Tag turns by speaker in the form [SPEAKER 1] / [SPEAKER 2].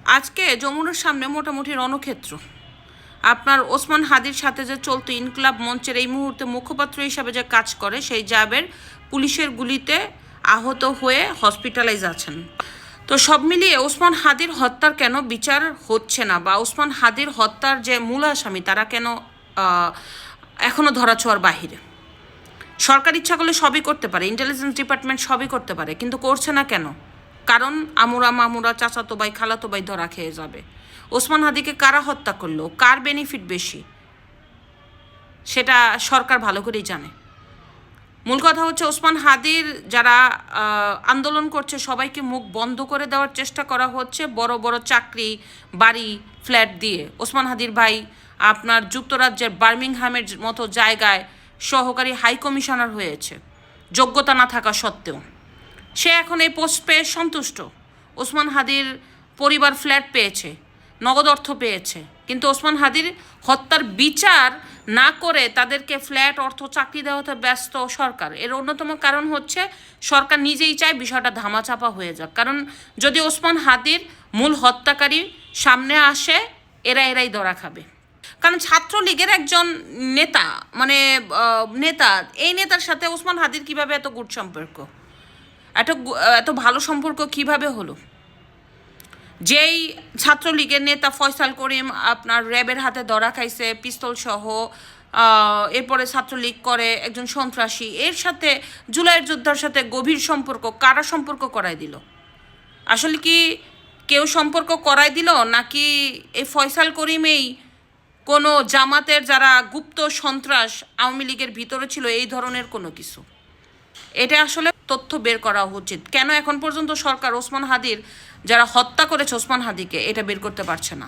[SPEAKER 1] আজকে যমুনার সামনে মোটামুটি রণক্ষেত্র। আপনার ওসমান হাদির সাথে যে চলতো ইনকলাব মঞ্চের এই মুহূর্তে মুখপাত্র হিসাবে যে কাজ করে সেই র্যাবের পুলিশের গুলিতে আহত হয়ে হসপিটালাইজ আছেন। তো সব মিলিয়ে ওসমান হাদির হত্যার কেন বিচার হচ্ছে না, বা ওসমান হাদির হত্যার যে মূল আসামি তারা কেন এখনও ধরাছোঁয়ার বাহিরে? সরকার ইচ্ছা করলে সবই করতে পারে, ইন্টেলিজেন্স ডিপার্টমেন্ট সবই করতে পারে, কিন্তু করছে না কেন? কারণ আমুরা মামুরা চাচাতো ভাই খালাতো ভাই ধরা খেয়ে যাবে। ওসমান হাদিকে কারা হত্যা করলো, কার বেনিফিট বেশি, সেটা সরকার ভালো করেই জানে। মূল কথা হচ্ছে ওসমান হাদির যারা আন্দোলন করছে সবাইকে মুখ বন্ধ করে দেওয়ার চেষ্টা করা হচ্ছে বড় বড় চাকরি, বাড়ি, ফ্ল্যাট দিয়ে। ওসমান হাদির ভাই আপনার যুক্তরাজ্যের বার্মিংহামের মতো জায়গায় সহকারী হাই কমিশনার হয়েছে যোগ্যতা না থাকা সত্ত্বেও। সে এখন এই পোস্ট পেয়ে সন্তুষ্ট। ওসমান হাদির পরিবার ফ্ল্যাট পেয়েছে, নগদ অর্থ পেয়েছে, কিন্তু ওসমান হাদির হত্যার বিচার না করে তাদেরকে ফ্ল্যাট, অর্থ, চাকরি দেওয়াতে ব্যস্ত সরকার। এর অন্যতম কারণ হচ্ছে সরকার নিজেই চায় বিষয়টা ধামাচাপা হয়ে যাক। কারণ যদি ওসমান হাদির মূল হত্যাকারী সামনে আসে, এরাই ধরা খাবে। কারণ ছাত্রলীগের একজন নেতা, মানে নেতা, এই নেতার সাথে ওসমান হাদির কিভাবে এত গুড সম্পর্ক, এত ভালো সম্পর্ক কিভাবে হলো? যেই ছাত্রলীগের নেতা ফয়সাল করিম আপনার র্যাবের হাতে ধরা খাইছে পিস্তল সহ, এরপরে ছাত্রলীগ করে একজন সন্ত্রাসী, এর সাথে জুলাইয়ের যোদ্ধার সাথে গভীর সম্পর্ক কারা সম্পর্ক করায় দিল? আসলে কি কেউ সম্পর্ক করায় দিল, নাকি এই ফয়সাল করিমেই কোনো জামাতের যারা গুপ্ত সন্ত্রাস আওয়ামী লীগের ভিতরে ছিল এই ধরনের কোনো কিছু? এটা আসলে তথ্য বের করা উচিত। কেন এখন পর্যন্ত সরকার ওসমান হাদির যারা হত্যা করেছে ওসমান হাদিকে এটা বের করতে পারছে না?